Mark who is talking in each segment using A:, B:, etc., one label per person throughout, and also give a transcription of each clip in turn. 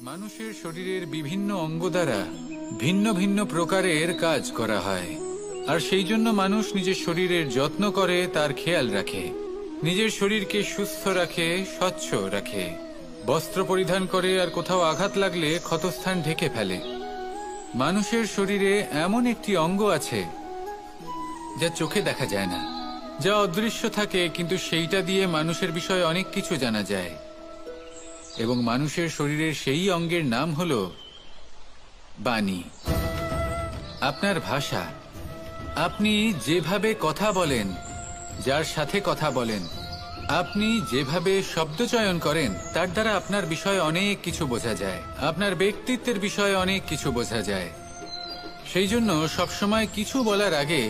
A: মানুষের শরীরের বিভিন্ন অঙ্গ দ্বারা ভিন্ন ভিন্ন প্রকারের কাজ করা হয়, আর সেই জন্য মানুষ নিজের শরীরের যত্ন করে, তার খেয়াল রাখে, নিজের শরীরকে সুস্থ রাখে, স্বচ্ছ রাখে, বস্ত্র পরিধান করে, আর কোথাও আঘাত লাগলে ক্ষতস্থান ঢেকে ফেলে। মানুষের শরীরে এমন একটি অঙ্গ আছে যা চোখে দেখা যায় না, যা অদৃশ্য থাকে, কিন্তু সেইটা দিয়ে মানুষের বিষয়ে অনেক কিছু জানা যায়। এবং মানুষের শরীরের সেই অঙ্গের নাম হল বাণী, আপনার ভাষা। আপনি যেভাবে কথা বলেন, যার সাথে কথা বলেন, আপনি যেভাবে শব্দ চয়ন করেন, তার দ্বারা আপনার বিষয়ে অনেক কিছু বোঝা যায়, আপনার ব্যক্তিত্বের বিষয়ে অনেক কিছু বোঝা যায়। সেই জন্য সবসময় কিছু বলার আগে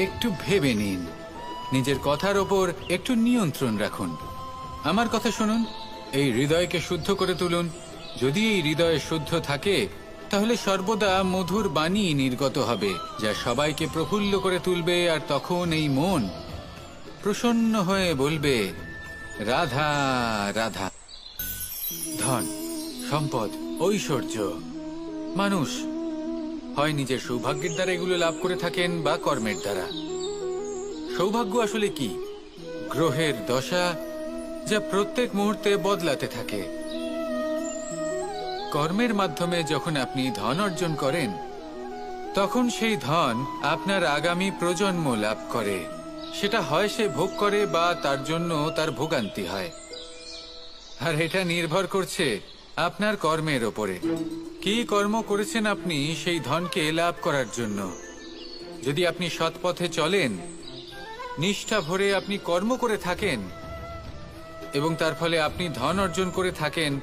A: একটু ভেবে নিন, নিজের কথার ওপর একটু নিয়ন্ত্রণ রাখুন। আমার কথা শুনুন, এই হৃদয়কে শুদ্ধ করে তুলুন। যদি এই হৃদয় শুদ্ধ থাকে, তাহলে সর্বদা মধুর বাণী নির্গত হবে, যা সবাইকে প্রফুল্ল করে তুলবে, আর তখন এই মন প্রসন্ন হয়ে বলবে, রাধা রাধা। ধন, সম্পদ, ঐশ্বর্য, মানুষ হয় নিজের সৌভাগ্যের দ্বারা এগুলো লাভ করে থাকেন বা কর্মের দ্বারা। সৌভাগ্য আসলে কি? গ্রহের দশা, যা প্রত্যেক মুহূর্তে বদলাতে থাকে। কর্মের মাধ্যমে যখন আপনি ধন অর্জন করেন, তখন সেই ধন আপনার আগামী প্রজন্ম লাভ করে। সেটা হয় সে ভোগ করে বা তার জন্য তার ভোগান্তি হয়। আর এটা নির্ভর করছে আপনার কর্মের ওপরে। কি কর্ম করেছেন আপনি সেই ধনকে লাভ করার জন্য? যদি আপনি সৎ পথে চলেন, নিষ্ঠা ভরে আপনি কর্ম করে থাকেন, এবং তার ফলে আপনি ধন অর্জন করে থাকেন,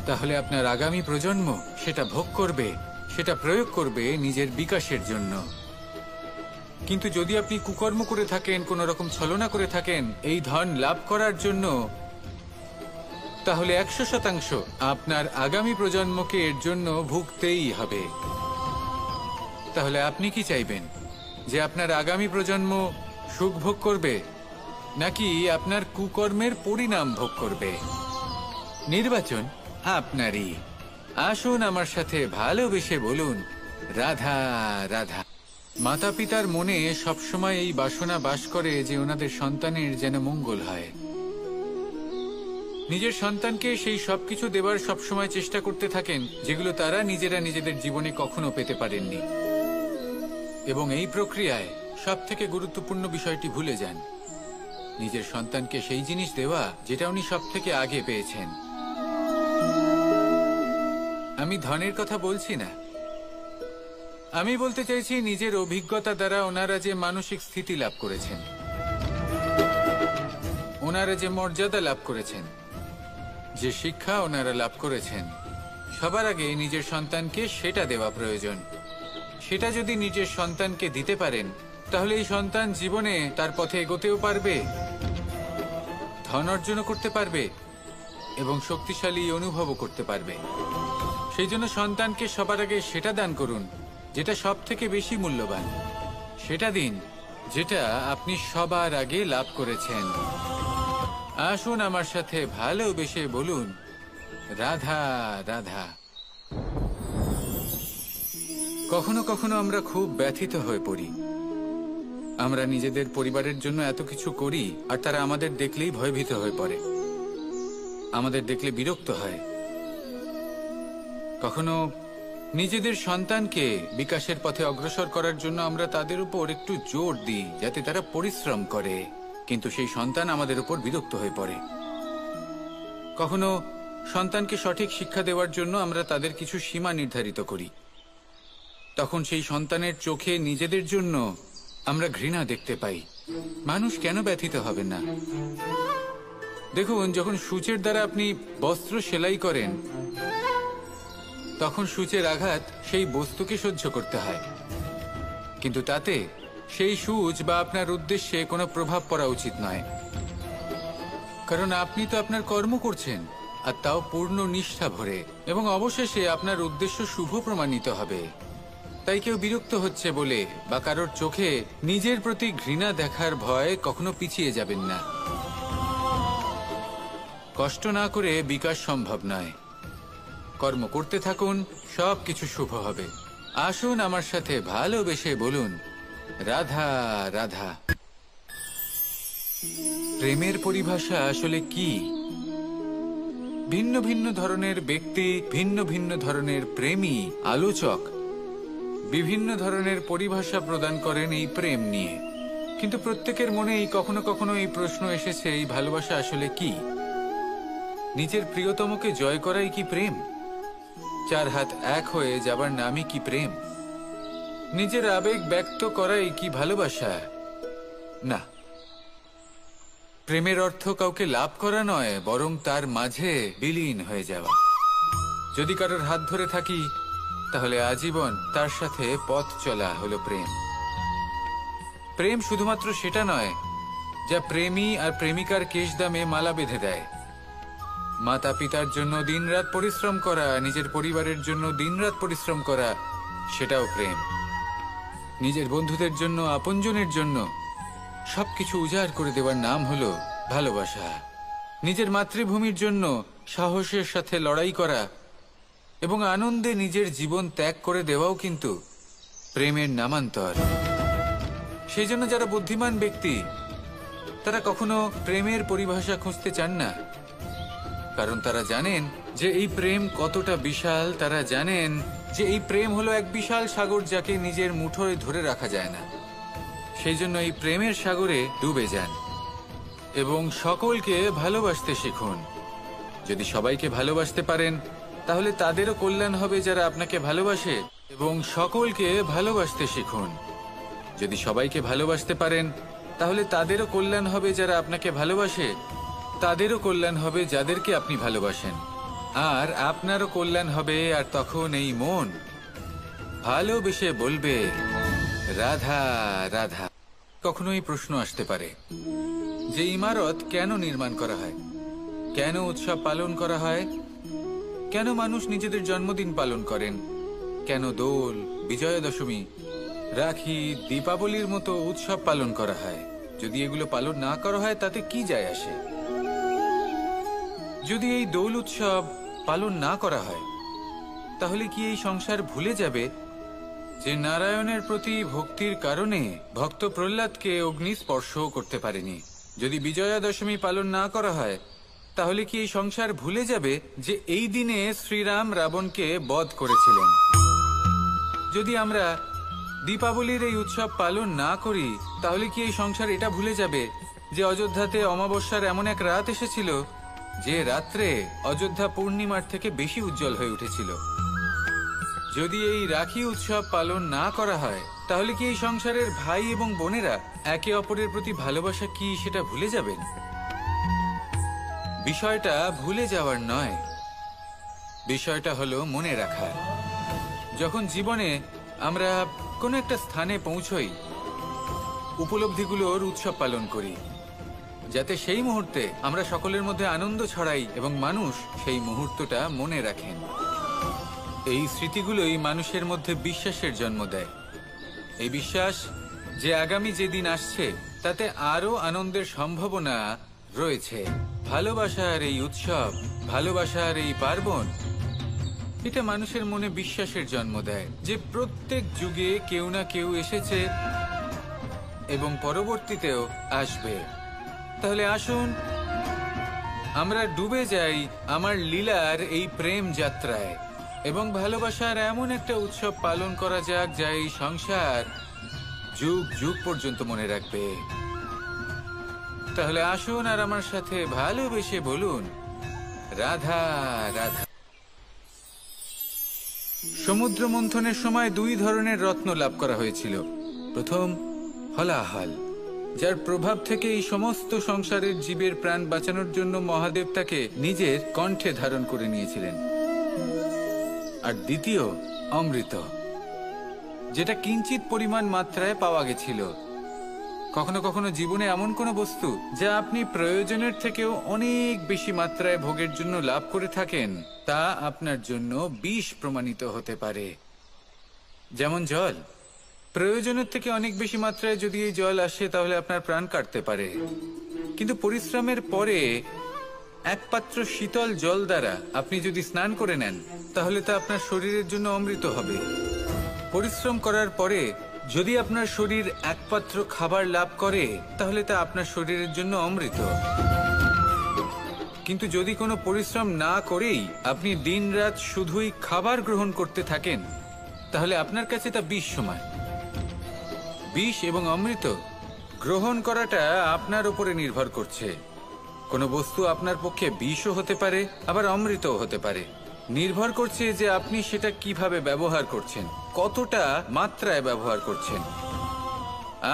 A: তাহলে আপনার আগামী প্রজন্ম সেটা ভোগ করবে, সেটা প্রয়োগ করবে নিজের বিকাশের জন্য। কিন্তু যদি আপনি কুকর্ম করে থাকেন, কোন রকম ছলনা করে থাকেন এই ধন লাভ করার জন্য, তাহলে 100% আপনার আগামী প্রজন্মকে এর জন্য ভুগতেই হবে। তাহলে আপনি কি চাইবেন? যে আপনার আগামী প্রজন্ম সুখ ভোগ করবে, নাকি আপনার কুকর্মের পরিণাম ভোগ করবে? নির্বাচন আপনারই। আসুন আমার সাথে ভালোবেসে বলুন, রাধা রাধা। মাতা পিতার মনে সবসময় এই বাসনা বাস করে যে ওনাদের সন্তানের যেন মঙ্গল হয়। নিজের সন্তানকে সেই সবকিছু দেবার সবসময় চেষ্টা করতে থাকেন যেগুলো তারা নিজেরা নিজেদের জীবনে কখনো পেতে পারেননি। এবং এই প্রক্রিয়ায় সব থেকে গুরুত্বপূর্ণ বিষয়টি ভুলে যান, নিজের সন্তানকে সেই জিনিস দেওয়া যেটা উনি সব থেকে আগে পেয়েছেন। আমি ধনের কথা বলছি না, আমি বলতে চাইছি নিজের অভিজ্ঞতা দ্বারা ওনারা যে মানসিক স্থিতি লাভ করেছেন, ওনারা যে মর্যাদা লাভ করেছেন, যে শিক্ষা ওনারা লাভ করেছেন, সবার আগে নিজের সন্তানকে সেটা দেওয়া প্রয়োজন। সেটা যদি নিজের সন্তানকে দিতে পারেন, তাহলে এই সন্তান জীবনে তার পথে এগোতেও পারবে, ধন অর্জনও করতে পারবে, এবং শক্তিশালী অনুভবও করতে পারবে। সেই জন্য সন্তানকে সবার আগে সেটা দান করুন যেটা সব থেকে বেশি মূল্যবান। সেটা দিন যেটা আপনি সবার আগে লাভ করেছেন। আসুন আমার সাথে ভালোবেসে বলুন, রাধা রাধা। কখনো কখনো আমরা খুব ব্যথিত হয়ে পড়ি। আমরা নিজেদের পরিবারের জন্য এত কিছু করি, আর তারা আমাদের দেখলেই ভয়ভীত হয়ে পড়ে, আমাদের দেখলে বিরক্ত হয়। কখনো নিজেদের সন্তানকে বিকাশের পথে অগ্রসর করার জন্য আমরা তাদের উপর একটু জোর দিই যাতে তারা পরিশ্রম করে, কিন্তু সেই সন্তান আমাদের উপর বিরক্ত হয়ে পড়ে। কখনো সন্তানকে সঠিক শিক্ষা দেওয়ার জন্য আমরা তাদের কিছু সীমা নির্ধারিত করি, তখন সেই সন্তানের চোখে নিজেদের জন্য আমরা ঘৃণা দেখতে পাই। মানুষ কেন ব্যথিত হবেন না? দেখুন, যখন সূচের দ্বারা আপনি বস্ত্র সেলাই করেন, তখন সূচের আঘাত সেই বস্তুকে সহ্য করতে হয়, কিন্তু তাতে সেই সূচ বা আপনার উদ্দেশ্যে কোনো প্রভাব পড়া উচিত নয়, কারণ আপনি তো আপনার কর্ম করছেন, আর তাও পূর্ণ নিষ্ঠা ভরে, এবং অবশেষে আপনার উদ্দেশ্য শুভ প্রমাণিত হবে। তাই কেউ বিরক্ত হচ্ছে বলে বা কারোর চোখে নিজের প্রতি ঘৃণা দেখার ভয় কখনো পিছিয়ে যাবেন না। কষ্ট না করে বিকাশ সম্ভব নয়। কর্ম করতে থাকুন, সবকিছু শুভ হবে। আসুন আমার সাথে ভালোবেসে বলুন, রাধা রাধা। প্রেমের পরিভাষা আসলে কি? ভিন্ন ভিন্ন ধরনের ব্যক্তি, ভিন্ন ভিন্ন ধরনের প্রেমী, আলোচক বিভিন্ন ধরনের পরিভাষা প্রদান করেন এই প্রেম নিয়ে। কিন্তু প্রত্যেকের মনেই কখনো কখনো এই প্রশ্ন এসেছে, এই ভালোবাসা আসলে কি? নিজের প্রিয়তমকে জয় করাই কি প্রেম? চার হাত এক হয়ে যাবার নামই কি প্রেম? নিজের আবেগ ব্যক্ত করাই কি ভালোবাসা? না, প্রেমের অর্থ কাউকে লাভ করা নয়, বরং তার মাঝে বিলীন হয়ে যাওয়া। যদি কারোর হাত ধরে থাকি, তাহলে আজীবন তার সাথে পথ চলা হলো প্রেম। প্রেম শুধুমাত্র সেটা নয় যা প্রেমী আর প্রেমিকার কেশদামে মালা বেঁধে দেয়। মাতা পিতার জন্য দিনরাত পরিশ্রম করা, নিজের পরিবারের জন্য দিনরাত পরিশ্রম করা, সেটাও প্রেম। নিজের বন্ধুদের জন্য, আপনজনের জন্য সবকিছু উজাড় করে দেওয়ার নাম হলো ভালোবাসা। নিজের মাতৃভূমির জন্য সাহসের সাথে লড়াই করা এবং আনন্দে নিজের জীবন ত্যাগ করে দেওয়াও কিন্তু প্রেমের নামান্তর। সেই জন্য যারা বুদ্ধিমান ব্যক্তি, তারা কখনো প্রেমের পরিভাষা খুঁজতে চান না, কারণ তারা জানেন যে এই প্রেম কতটা বিশাল। তারা জানেন যে এই প্রেম হলো এক বিশাল সাগর, যাকে নিজের মুঠোয় ধরে রাখা যায় না। সেই জন্য এই প্রেমের সাগরে ডুবে যান এবং সকলকে ভালোবাসতে শিখুন। যদি সবাইকে ভালোবাসতে পারেন, তাহলে তাদেরও কল্যাণ হবে যারা আপনাকে ভালোবাসে, এবং সকলকে ভালোবাসতে শিখুন। যদি সবাইকে ভালোবাসতে পারেন, তাহলে তাদেরও কল্যাণ হবে যারা আপনাকে ভালোবাসে, তাদেরও কল্যাণ হবে যাদেরকে আপনি ভালোবাসেন, আর আপনারও কল্যাণ হবে। আর তখন এই মন ভালোবেসে বলবে, রাধা রাধা। কখনো এই প্রশ্ন আসতে পারে যে ইমারত কেন নির্মাণ করা হয়, কেন উৎসব পালন করা হয়, কেন মানুষ নিজেদের জন্মদিন পালন করেন, কেন দোল, বিজয়া দশমী, রাখি, দীপাবলির মতো উৎসব পালন করা হয়? যদি এগুলো পালন না করা হয়, তাতে কি যায় আসে? যদি এই দোল উৎসব পালন না করা হয়, তাহলে কি এই সংসার ভুলে যাবে যে নারায়ণের প্রতি ভক্তির কারণে ভক্ত প্রহ্লাদকে অগ্নি স্পর্শও করতে পারেনি? যদি বিজয়া দশমী পালন না করা হয়, তাহলে কি এই সংসার ভুলে যাবে যে এই দিনে শ্রীরাম রাবণকে বধ করেছিলেন? যদি আমরা দীপাবলির এই উৎসব পালন না করি, তাহলে কি এই সংসার এটা ভুলে যাবে যে অযোধ্যাতে অমাবস্যার এমন এক রাত এসেছিল যে রাত্রে অযোধ্যা পূর্ণিমার থেকে বেশি উজ্জ্বল হয়ে উঠেছিল? যদি এই রাখি উৎসব পালন না করা হয়, তাহলে কি এই সংসারের ভাই এবং বোনেরা একে অপরের প্রতি ভালোবাসা কি সেটা ভুলে যাবেন? বিষয়টা ভুলে যাওয়ার নয়, বিষয়টা হলো মনে রাখার। যখন জীবনে আমরা কোনো একটা স্থানে পৌঁছই, উপলব্ধিগুলোর উৎসব পালন করি, যাতে সেই মুহূর্তে আমরা সকলের মধ্যে আনন্দ ছড়াই এবং মানুষ সেই মুহূর্তটা মনে রাখেন। এই স্মৃতিগুলোই মানুষের মধ্যে বিশ্বাসের জন্ম দেয়। এই বিশ্বাস যে আগামী যে দিন আসছে, তাতে আরো আনন্দের সম্ভাবনা রয়েছে। ভালোবাসার এই উৎসব, ভালোবাসার এই পার্বণ, এটা মানুষের মনে বিশ্বাসের জন্ম দেয় যে প্রত্যেক যুগে কেউ না কেউ এসেছে এবং পরবর্তীতেও আসবে। তাহলে আসুন আমরা ডুবে যাই আমার লীলার এই প্রেম যাত্রায় এবং ভালোবাসার এমন একটা উৎসব পালন করা যাক যা এই সংসার যুগ যুগ পর্যন্ত মনে রাখবে। তাহলে আসুন আর আমার সাথে ভালোবেসে বলুন, রাধা রাধা। সমুদ্র মন্থনের সময় দুই ধরনের রত্ন লাভ করা হয়েছিল। প্রথম হলাহল, যার প্রভাব থেকে এই সমস্ত সংসারের জীবের প্রাণ বাঁচানোর জন্য মহাদেব তাকে নিজের কণ্ঠে ধারণ করে নিয়েছিলেন। আর দ্বিতীয় অমৃত, যেটা কিঞ্চিত পরিমাণ মাত্রায় পাওয়া গেছিল। কখনো কখনো জীবনে এমন কোনো বস্তু যা আপনি প্রয়োজনের থেকেও অনেক বেশি মাত্রায় ভোগের জন্য লাভ করে থাকেন, তা আপনার জন্য বিষ প্রমাণিত হতে পারে। যেমন জল, প্রয়োজনের থেকে অনেক বেশি মাত্রায় যদি এই জল আসে, তাহলে আপনার প্রাণ কাটতে পারে। কিন্তু পরিশ্রমের পরে এক পাত্র শীতল জল দ্বারা আপনি যদি স্নান করে নেন তাহলে তা আপনার শরীরের জন্য অমৃত হবে। পরিশ্রম করার পরে যদি আপনার শরীর এক পাত্র খাবার লাভ করে তাহলে তা আপনার শরীরের জন্য অমৃত। কিন্তু যদি কোনো পরিশ্রম না করেই আপনি দিনরাত শুধুই খাবার গ্রহণ করতে থাকেন তাহলে আপনার কাছে তা বিষ সমান। বিষ এবং অমৃত গ্রহণ করাটা আপনার উপরে নির্ভর করছে। কোনো বস্তু আপনার পক্ষে বিষও হতে পারে, আবার অমৃতও হতে পারে। নির্ভর করছে যে আপনি সেটা কিভাবে ব্যবহার করছেন, কতটা মাত্রায় ব্যবহার করছেন।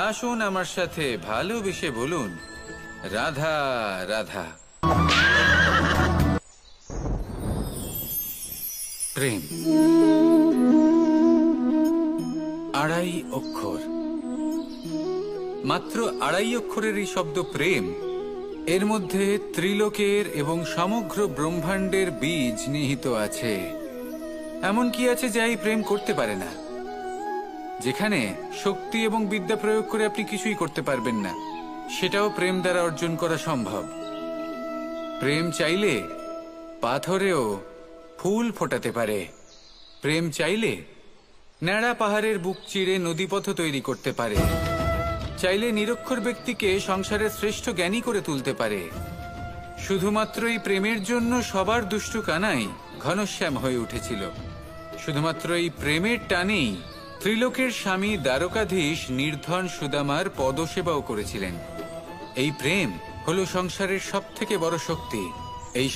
A: আসুন আমার সাথে ভালোবেসে বলুন, রাধা রাধা। প্রেম আড়াই অক্ষর, মাত্র আড়াই অক্ষরের এই শব্দ প্রেম, এর মধ্যে ত্রিলোকের এবং সমগ্র ব্রহ্মাণ্ডের বীজ নিহিত আছে। এমন কি আছে যা এই প্রেম করতে পারে না? যেখানে শক্তি এবং বিদ্যা প্রয়োগ করে আপনি কিছুই করতে পারবেন না, সেটাও প্রেম দ্বারা অর্জন করা সম্ভব। প্রেম চাইলে পাথরেও ফুল ফোটাতে পারে। প্রেম চাইলে ন্যাড়া পাহাড়ের বুক চিরে নদীপথ তৈরি করতে পারে। চাইলে নিরক্ষর ব্যক্তিকে সংসারের শ্রেষ্ঠ জ্ঞানী করে তুলতে পারে। শুধুমাত্র এই প্রেমের জন্য সবার দুষ্টু কানাই ঘনশ্যাম হয়ে উঠেছিল। শুধুমাত্র এই প্রেমের টানেই ত্রিলোকের স্বামী দ্বারকাধীশ নির্ধন সুদামার পদসেবাও করেছিলেন। এই প্রেম হলো সংসারের সবথেকে বড় শক্তি। এই